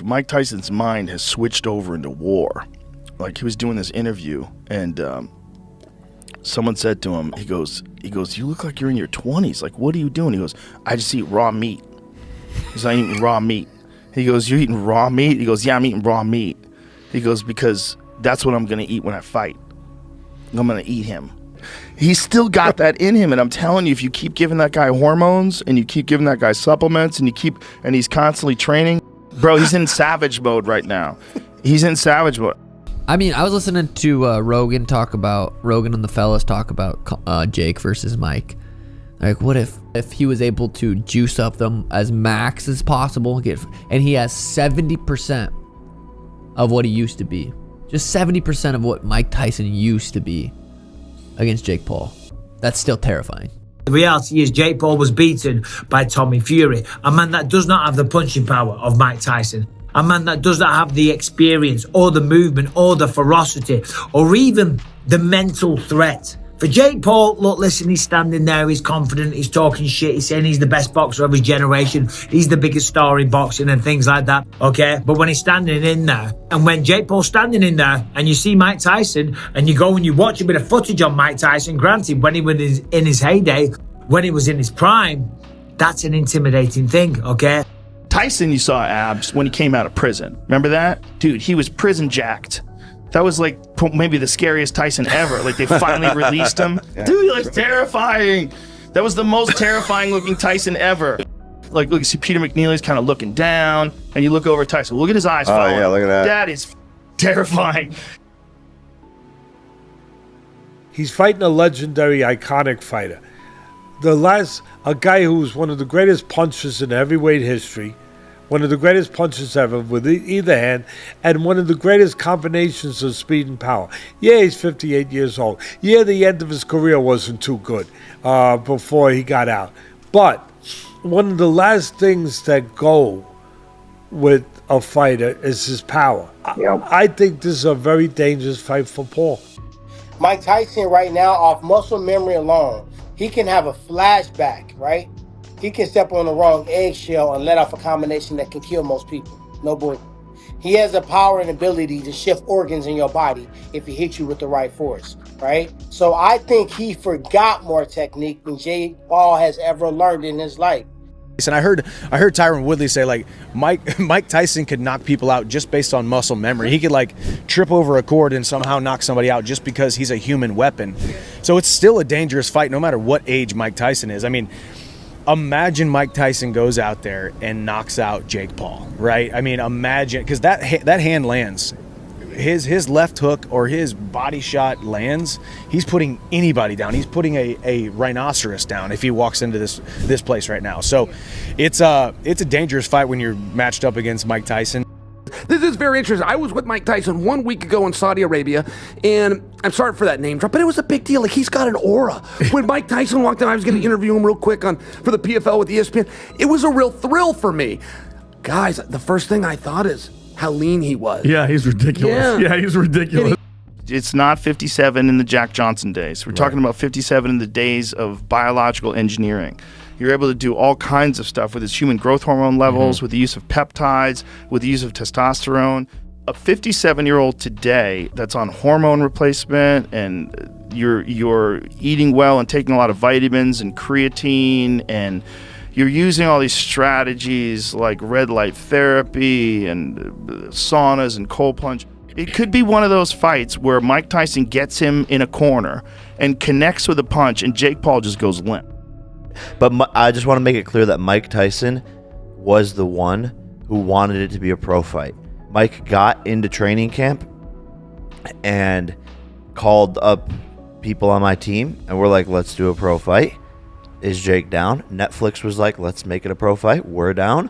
Mike Tyson's mind has switched over into war. Like, he was doing this interview, and someone said to him, he goes, you look like you're in your 20s. Like, what are you doing? He goes, I just eat raw meat. He's like, I'm eating raw meat. He goes, you're eating raw meat? He goes, yeah, I'm eating raw meat. He goes, because that's what I'm going to eat when I fight. I'm going to eat him. He's still got that in him, and I'm telling you, if you keep giving that guy hormones, and you keep giving that guy supplements, and he's constantly training, bro, he's in savage mode right now. He's in savage mode. I mean, I was listening to Rogan and the fellas talk about Jake versus Mike. Like, what if he was able to juice up them as max as possible, and he has 70% of what he used to be, just 70% of what Mike Tyson used to be against Jake Paul. That's still terrifying. The reality is Jake Paul was beaten by Tommy Fury, a man that does not have the punching power of Mike Tyson, a man that does not have the experience or the movement or the ferocity or even the mental threat. For Jake Paul, look, listen, he's standing there, he's confident, he's talking shit, he's saying he's the best boxer of his generation, he's the biggest star in boxing and things like that, okay? But when he's standing in there, and when Jake Paul's standing in there, and you see Mike Tyson, and you go and you watch a bit of footage on Mike Tyson, granted, when he was in his heyday, when he was in his prime, that's an intimidating thing, okay? Tyson, you saw abs when he came out of prison. Remember that? Dude, he was prison jacked. That was like maybe the scariest Tyson ever. Like, they finally released him. Yeah. Dude, he looks terrifying. That was the most terrifying looking Tyson ever. Like, look, you see Peter McNeely's kind of looking down, and you look over at Tyson. Look at his eyes. Oh, yeah, look at that. That is terrifying. He's fighting a legendary, iconic fighter. A guy who was one of the greatest punchers in heavyweight history, one of the greatest punches ever with either hand, and one of the greatest combinations of speed and power. Yeah, he's 58 years old. Yeah, the end of his career wasn't too good before he got out. But one of the last things that go with a fighter is his power. Yep. I think this is a very dangerous fight for Paul. Mike Tyson right now, off muscle memory alone, he can have a flashback, right? He can step on the wrong eggshell and let off a combination that can kill most people. No boy. He has the power and ability to shift organs in your body if he hits you with the right force, right? So I think he forgot more technique than Jake Paul has ever learned in his life. And I heard Tyron Woodley say, like, Mike Tyson could knock people out just based on muscle memory. He could, like, trip over a cord and somehow knock somebody out just because he's a human weapon. So it's still a dangerous fight no matter what age Mike Tyson is. I mean, imagine Mike Tyson goes out there and knocks out Jake Paul, right? I mean, imagine, because that hand lands. His left hook or his body shot lands, he's putting anybody down. He's putting a rhinoceros down if he walks into this place right now. So it's a dangerous fight when you're matched up against Mike Tyson. This is very interesting. I was with Mike Tyson 1 week ago in Saudi Arabia, and I'm sorry for that name drop, but it was a big deal. Like, he's got an aura. When Mike Tyson walked in, I was going to interview him real quick for the PFL with ESPN. It was a real thrill for me. Guys, the first thing I thought is how lean he was. Yeah, he's ridiculous. Yeah, he's ridiculous. It's not 57 in the Jack Johnson days. We're talking about 57 in the days of biological engineering. You're able to do all kinds of stuff with his human growth hormone levels, with the use of peptides, with the use of testosterone. A 57-year-old today that's on hormone replacement, and you're eating well and taking a lot of vitamins and creatine, and you're using all these strategies like red light therapy and saunas and cold plunge. It could be one of those fights where Mike Tyson gets him in a corner and connects with a punch, and Jake Paul just goes limp. But I just want to make it clear that Mike Tyson was the one who wanted it to be a pro fight. Mike got into training camp and called up people on my team, and we're like, let's do a pro fight. Is Jake down? Netflix was like, let's make it a pro fight. We're down.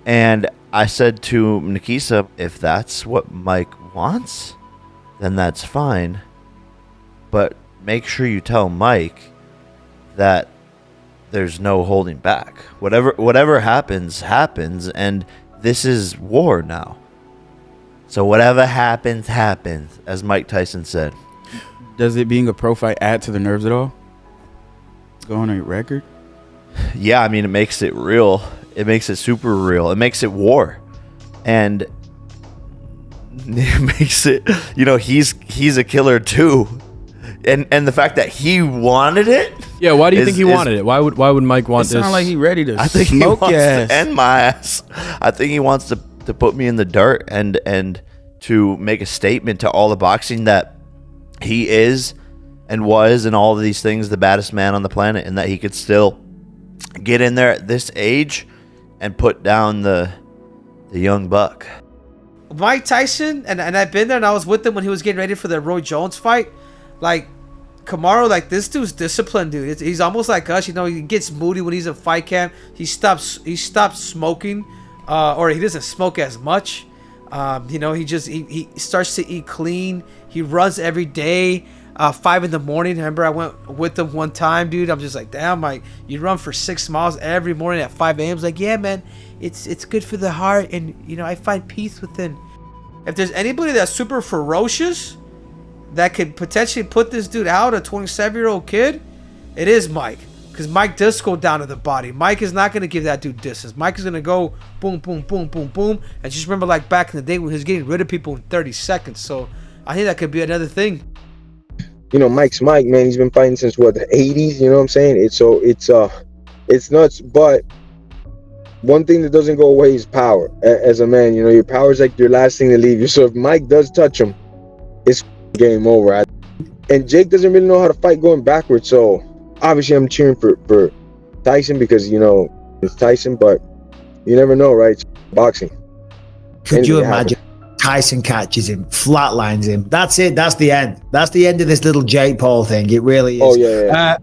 And I said to Nikisa, if that's what Mike wants, then that's fine. But make sure you tell Mike that there's no holding back. Whatever happens, happens, and this is war now. So whatever happens, happens, as Mike Tyson said. Does it being a pro fight add to the nerves at all? Go on a record? Yeah, I mean, it makes it real. It makes it super real. It makes it war. and it makes it, you know, he's a killer too, and the fact that he wanted it. Yeah, why do you think he wanted it? Why would Mike want It this? sound like he ready to I think he smoke wants your to ass. end my ass. I think he wants to put me in the dirt and to make a statement to all the boxing that he is and was and all of these things the baddest man on the planet, and that he could still get in there at this age and put down the young buck. Mike Tyson, and I've been there, and I was with him when he was getting ready for the Roy Jones fight. Like, Kamaru, like, this dude's disciplined, dude. He's almost like us, you know. He gets moody when he's in fight camp. He stops smoking, or he doesn't smoke as much. You know, he starts to eat clean. He runs every day, 5 in the morning. Remember, I went with him one time, dude. I'm just like, damn, Mike, you run for 6 miles every morning at 5 a.m. It's like, yeah, man, it's good for the heart, and you know, I find peace within. If there's anybody that's super ferocious that could potentially put this dude out, a 27-year-old kid, it is Mike. Because Mike does go down to the body. Mike is not going to give that dude distance. Mike is going to go boom, boom, boom, boom, boom. And just remember, like, back in the day when he was getting rid of people in 30 seconds. So I think that could be another thing. You know, Mike's Mike, man. He's been fighting since, what, the 80s? You know what I'm saying? It's nuts. But one thing that doesn't go away is power. As a man, you know, your power is like your last thing to leave you. So if Mike does touch him, it's game over. And Jake doesn't really know how to fight going backwards. So obviously I'm cheering for Tyson because, you know, it's Tyson. But you never know, right? It's boxing. Could you imagine Tyson catches him, flatlines him? That's it. That's the end. That's the end of this little Jake Paul thing. It really is. Oh, yeah.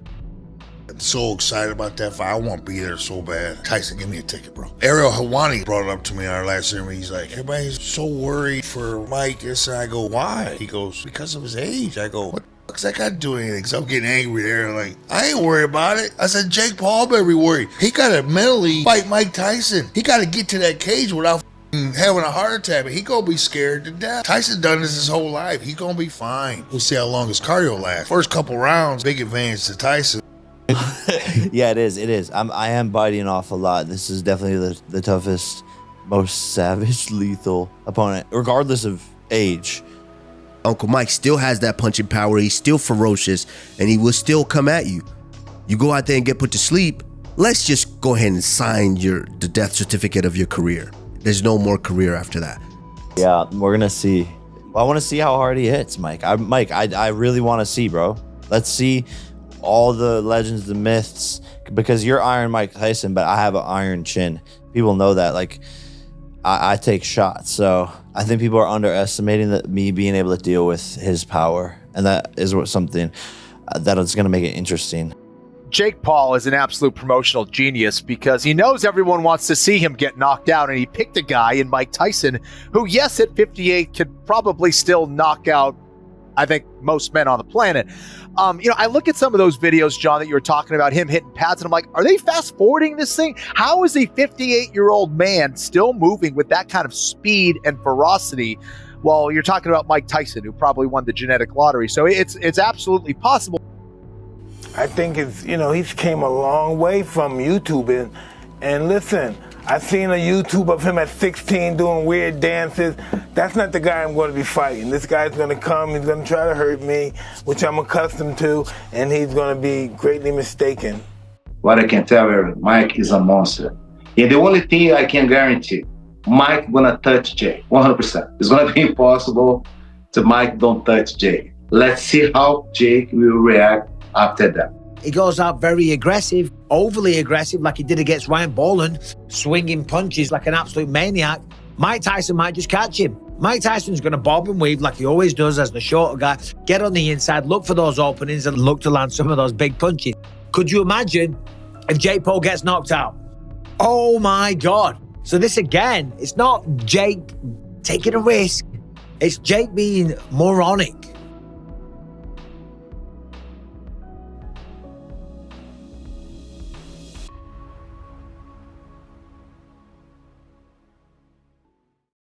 I'm so excited about that fight. I want to be there so bad. Tyson, give me a ticket, bro. Ariel Helwani brought it up to me in our last ceremony. He's like, everybody's so worried for Mike. This, and I go, why? He goes, because of his age. I go, what the fuck's that got to do anything? So I'm getting angry there. Like, I ain't worried about it. I said, Jake Paul better be worried. He got to mentally fight Mike Tyson. He got to get to that cage without having a heart attack. He gonna be scared to death. Tyson done this his whole life. He gonna be fine. We'll see how long his cardio lasts. First couple rounds, big advantage to Tyson. Yeah, it is. I am biting off a lot. This is definitely the toughest, most savage, lethal opponent, regardless of age. Uncle Mike still has that punching power. He's still ferocious, and he will still come at you. You go out there and get put to sleep, let's just go ahead and sign the death certificate of your career. There's no more career after that. Yeah, we're gonna see. Well, I want to see how hard he hits, Mike. I really want to see, bro. Let's see all the legends, the myths, because you're Iron Mike Tyson, but I have an iron chin. People know that. Like, I take shots, so I think people are underestimating me being able to deal with his power, and that is something that is going to make it interesting. Jake Paul is an absolute promotional genius because he knows everyone wants to see him get knocked out, and he picked a guy in Mike Tyson who, yes, at 58 could probably still knock out, I think, most men on the planet. You know, I look at some of those videos, John, that you were talking about, him hitting pads, and I'm like, are they fast forwarding this thing? How is a 58-year-old man still moving with that kind of speed and ferocity? Well, you're talking about Mike Tyson, who probably won the genetic lottery. So it's absolutely possible. I think he's came a long way from YouTube. And listen, I seen a YouTube of him at 16 doing weird dances. That's not the guy I'm going to be fighting. This guy's going to come, he's going to try to hurt me, which I'm accustomed to, and he's going to be greatly mistaken. What I can tell you, Mike is a monster. And the only thing I can guarantee, Mike gonna touch Jay, 100%. It's gonna be impossible to Mike don't touch Jay. Let's see how Jake will react after that. He goes out very aggressive, overly aggressive, like he did against Ryan Boland, swinging punches like an absolute maniac. Mike Tyson might just catch him. Mike Tyson's going to bob and weave like he always does as the shorter guy, get on the inside, look for those openings and look to land some of those big punches. Could you imagine if Jake Paul gets knocked out? Oh my God. So this again, it's not Jake taking a risk. It's Jake being moronic.